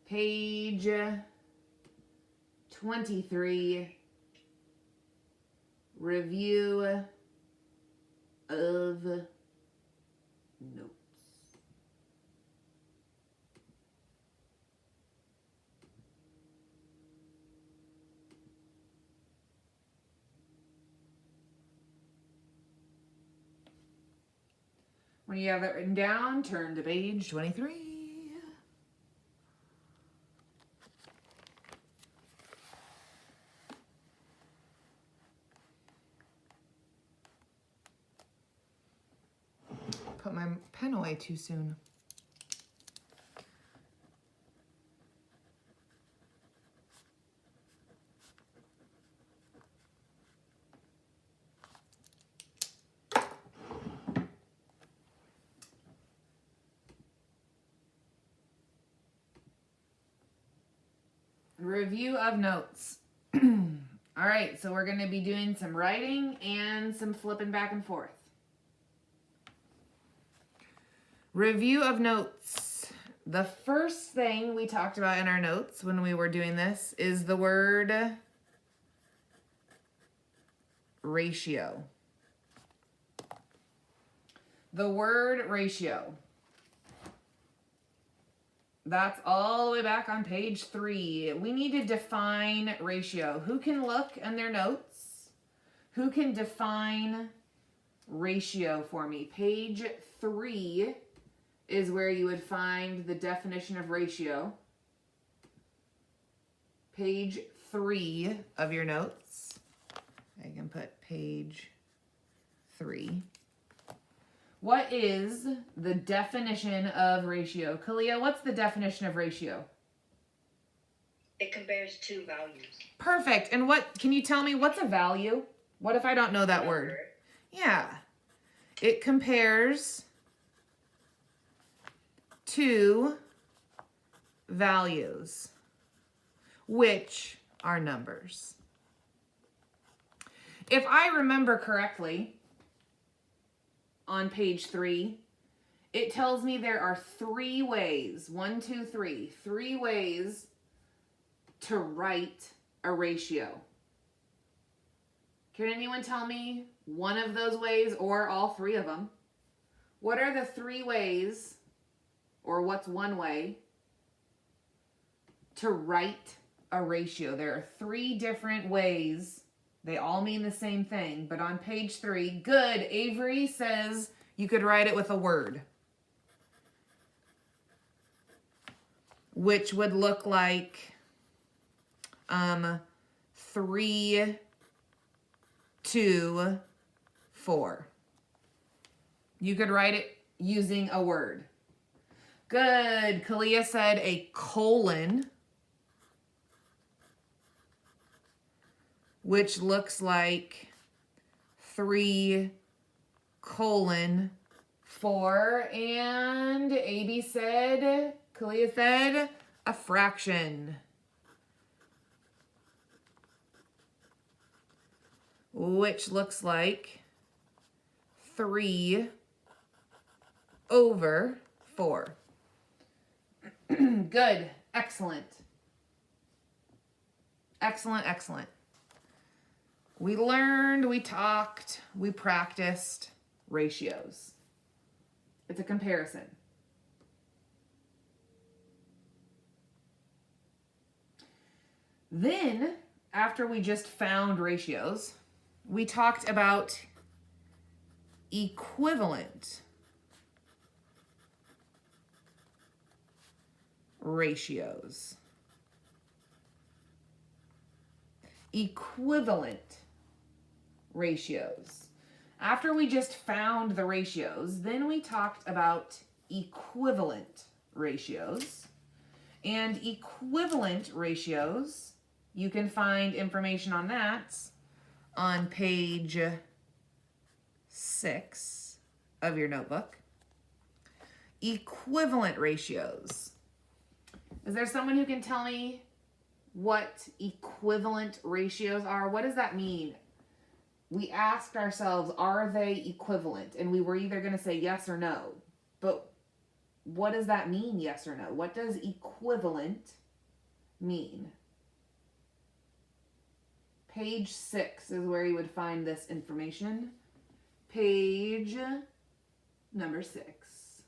Page 23. Review of notes. When you have that written down, turn to page 23. Put my pen away too soon. Review of notes. All right, so we're going to be doing some writing and some flipping back and forth. Review of notes. The first thing we talked about in our notes when we were doing this is the word ratio. The word ratio. That's all the way back on page 3. We need to define ratio. Who can look in their notes? Who can define ratio for me? Page 3 is where you would find the definition of ratio. Page 3 of your notes. I can put page 3. What is the definition of ratio? Kalia, what's the definition of ratio? It compares two values. Perfect. And what, can you tell me what's a value? What if I don't know that word? Yeah. It compares two values, which are numbers. If I remember correctly, on page 3, it tells me there are 3 ways, 1, 2, 3, 3 ways to write a ratio. Can anyone tell me one of those ways or all 3 of them? What are the 3 ways, or what's one way, to write a ratio? There are 3 different ways. They all mean the same thing, but on page 3, good, Avery says you could write it with a word, which would look like 3 to 4. You could write it using a word. Good, Kalia said a colon, which looks like 3 colon 4. And AB said, Kalia said, a fraction, which looks like 3 over 4. Good. Excellent. Excellent, excellent. We learned, we talked, we practiced ratios. It's a comparison. Then, after we just found ratios, we talked about equivalent ratios. Equivalent ratios. After we just found the ratios, then we talked about equivalent ratios. And equivalent ratios, you can find information on that on page 6 of your notebook. Equivalent ratios. Is there someone who can tell me what equivalent ratios are? What does that mean? We asked ourselves, are they equivalent? And we were either going to say yes or no. But what does that mean, yes or no? What does equivalent mean? Page 6 is where you would find this information. Page number 6.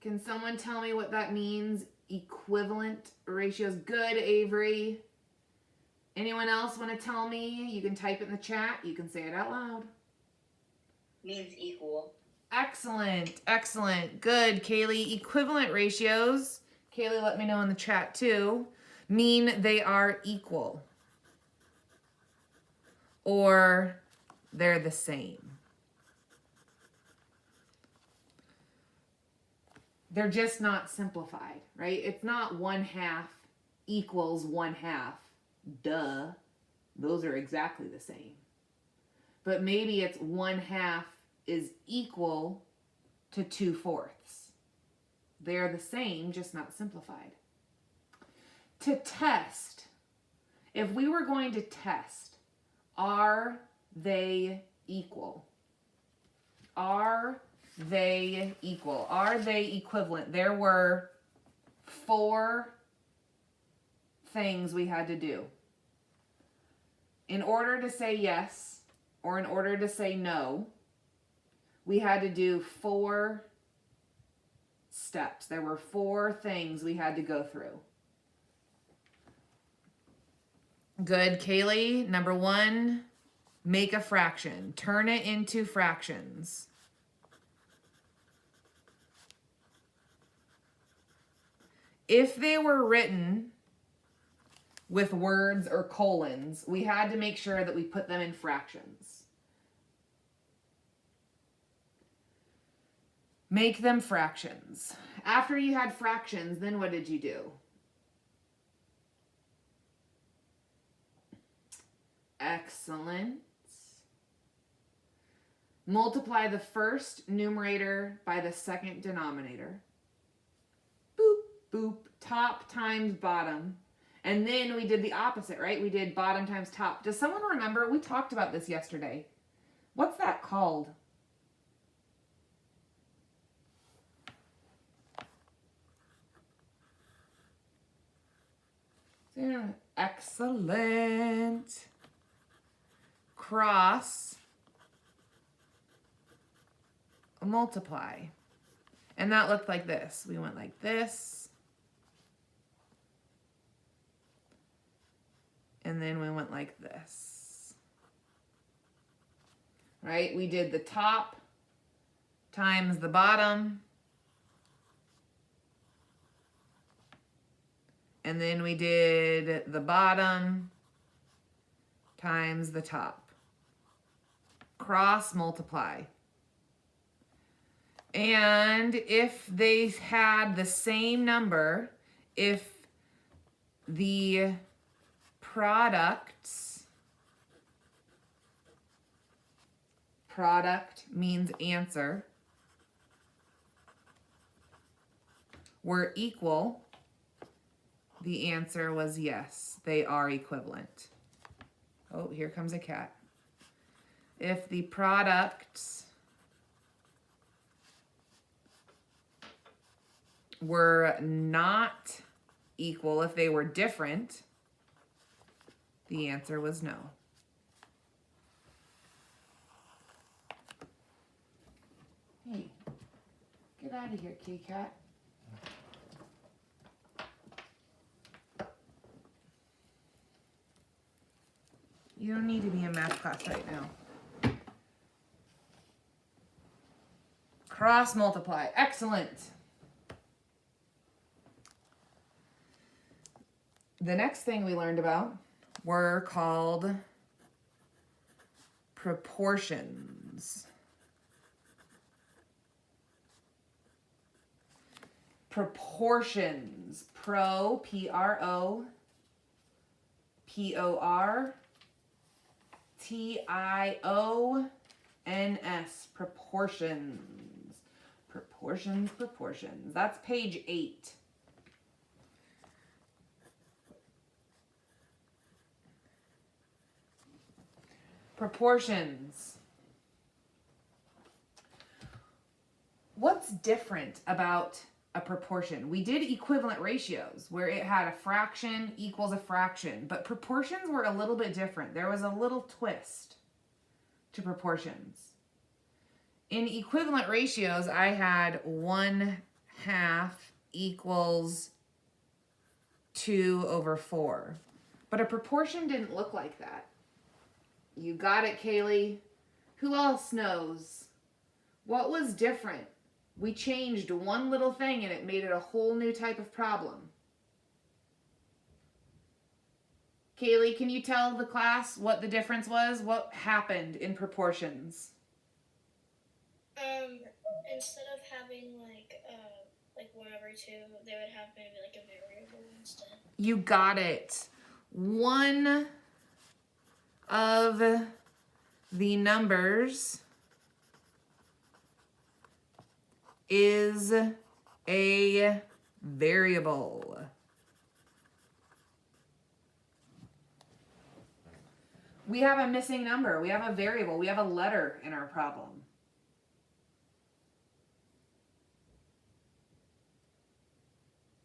Can someone tell me what that means? Equivalent ratios. Good, Avery. Anyone else want to tell me? You can type it in the chat. You can say it out loud. Means equal. Excellent. Excellent. Good, Kaylee. Equivalent ratios, Kaylee, let me know in the chat too, mean they are equal. Or they're the same. They're just not simplified, right? It's not 1/2 equals 1/2. Duh. Those are exactly the same. But maybe it's 1/2 is equal to 2/4. They're the same, just not simplified. To test, if we were going to test, are they equal? Are they equal? Are they equivalent? There were 4 things we had to do. In order to say yes, or in order to say no, we had to do 4 steps. There were 4 things we had to go through. Good, Kaylee. Number 1, make a fraction. Turn it into fractions. If they were written with words or colons, we had to make sure that we put them in fractions. Make them fractions. After you had fractions, then what did you do? Excellent. Multiply the first numerator by the second denominator. Boop, boop. Top times bottom. And then we did the opposite, right? We did bottom times top. Does someone remember? We talked about this yesterday. What's that called? Excellent. Cross multiply. And that looked like this. We went like this. And then we went like this. Right? We did the top times the bottom. And then we did the bottom times the top. Cross multiply. And if they had the same number, if the products, product means answer, were equal, the answer was yes, they are equivalent. Oh, here comes a cat. If the products were not equal, if they were different, the answer was no. Hey, get out of here, kitty cat. You don't need to be in math class right now. Cross multiply. Excellent. The next thing we learned about were called proportions. Proportions. Pro, P-R-O, P-O-R, T-I-O-N-S. Proportions. Proportions, proportions. That's page 8. Proportions. what's different about a proportion? We did equivalent ratios where it had a fraction equals a fraction, but proportions were a little bit different. There was a little twist to proportions. In equivalent ratios, I had 1/2 equals 2/4. But a proportion didn't look like that. You got it, Kaylee. Who else knows? What was different? We changed one little thing and it made it a whole new type of problem. Kaylee, can you tell the class what the difference was? What happened in proportions? Instead of having like 1/2, they would have maybe like a variable instead. You got it. One of the numbers is a variable. We have a missing number. We have a variable. We have a letter in our problem.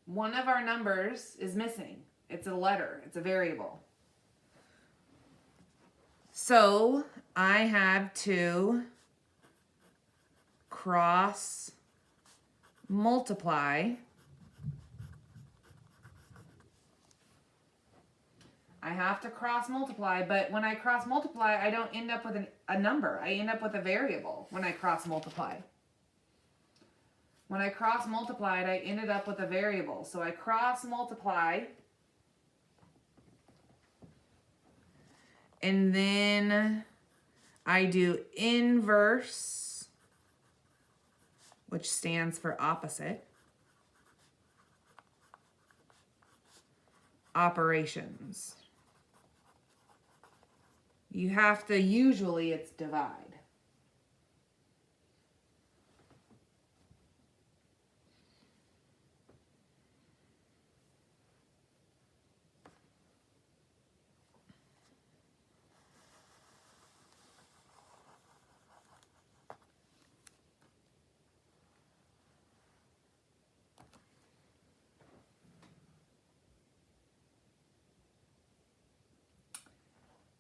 One of our numbers is missing. It's a letter. It's a variable. So I have to cross multiply. I have to cross multiply, but when I cross multiply, I don't end up with a number. I end up with a variable when I cross multiply. When I cross multiplied, I ended up with a variable. So I cross multiply. And then I do inverse, which stands for opposite, operations. You have to, usually it's divide.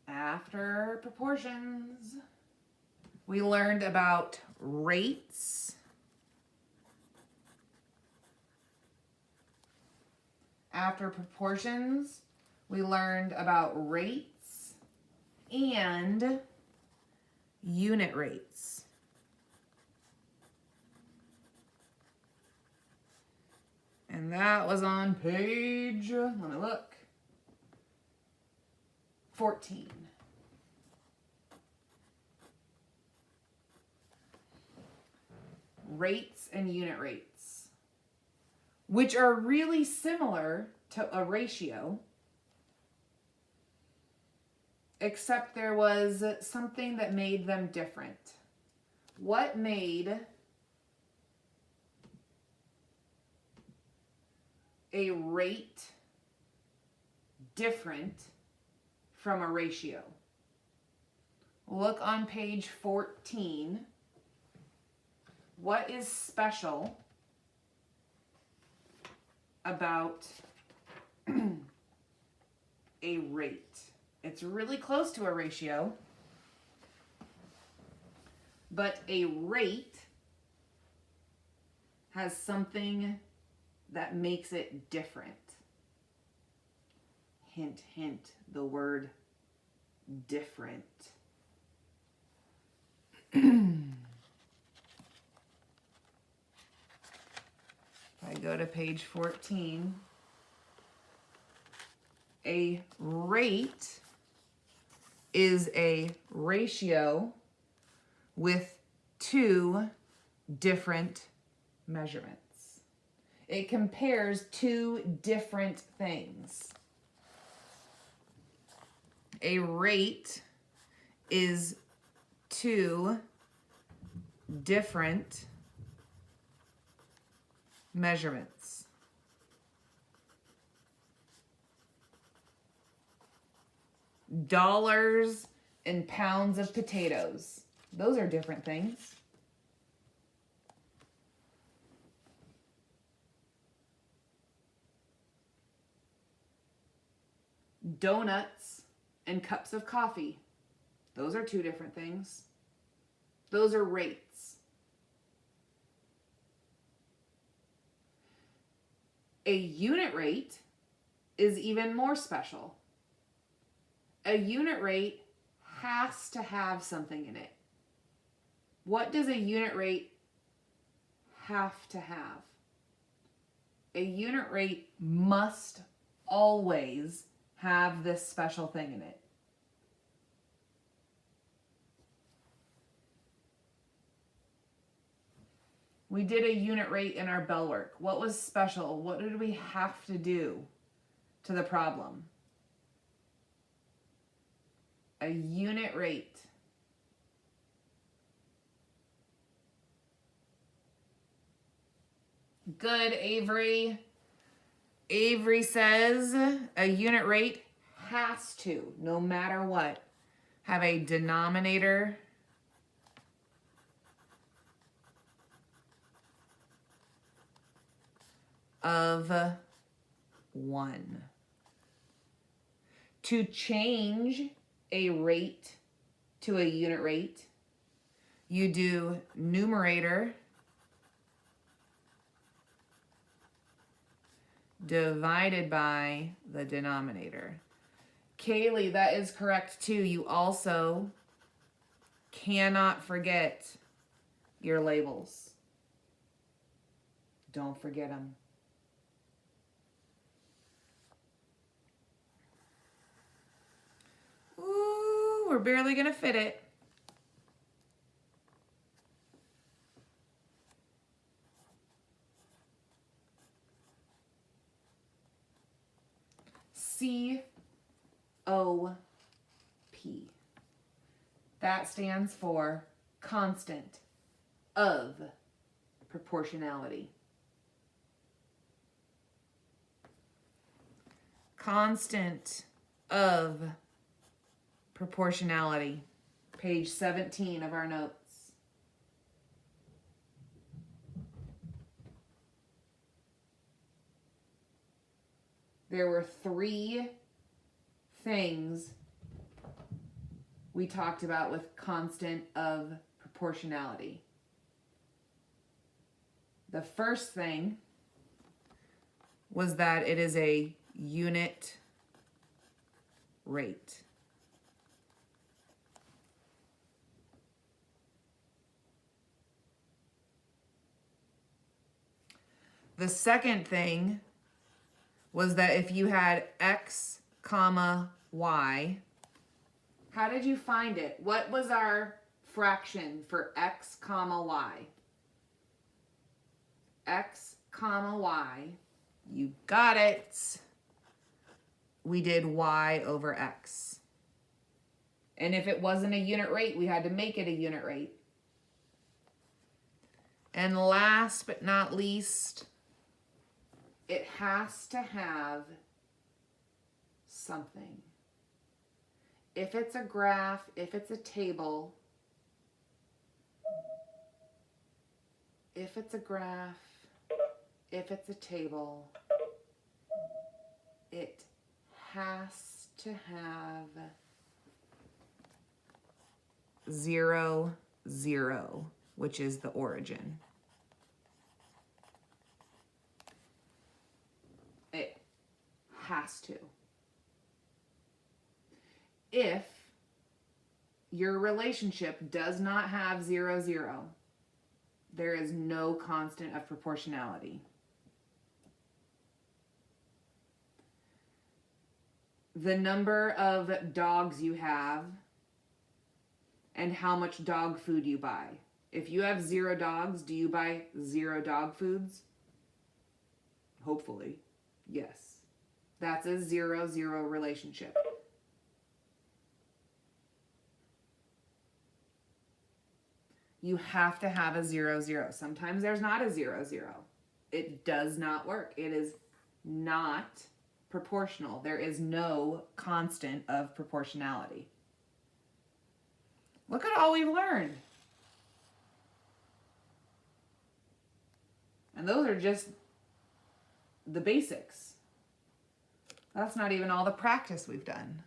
After proportions, we learned about rates. After proportions, we learned about rates and unit rates. And that was on page, let me look, 14. Rates and unit rates, which are really similar to a ratio, except there was something that made them different. What made a rate different from a ratio? Look on page 14. What is special about a rate? It's really close to a ratio, but a rate has something that makes it different. Hint, hint, the word different. If I go to page 14, a rate is a ratio with two different measurements. It compares two different things. A rate is two different measurements. Dollars and pounds of potatoes. Those are different things. Donuts and cups of coffee. Those are two different things. Those are rates. A unit rate is even more special. A unit rate has to have something in it. What does a unit rate have to have? A unit rate must always have this special thing in it. We did a unit rate in our bell work. What was special? What did we have to do to the problem? A unit rate. Good, Avery. Avery says a unit rate has to, no matter what, have a denominator of 1. To change a rate to a unit rate, you do numerator divided by the denominator. Kaylee, that is correct too. You also cannot forget your labels. Don't forget them. Ooh, we're barely gonna fit it. COP. That stands for constant of proportionality. Constant of proportionality. Page 17 of our notes. There were 3 things we talked about with constant of proportionality. The first thing was that it is a unit rate. The second thing was that if you had x comma y, how did you find it? What was our fraction for x comma y? X comma y, you got it. We did y over x. And if it wasn't a unit rate, we had to make it a unit rate. And last but not least, it has to have something. If it's a graph, if it's a table, if it's a graph, if it's a table, it has to have 0, 0, which is the origin. It has to. If your relationship does not have 0, 0, there is no constant of proportionality. The number of dogs you have and how much dog food you buy. If you have 0 dogs, do you buy 0 dog foods? Hopefully, yes. That's a 0, 0 relationship. You have to have a 0, 0. Sometimes there's not a 0, 0. It does not work. It is not proportional. There is no constant of proportionality. Look at all we've learned. And those are just the basics. That's not even all the practice we've done.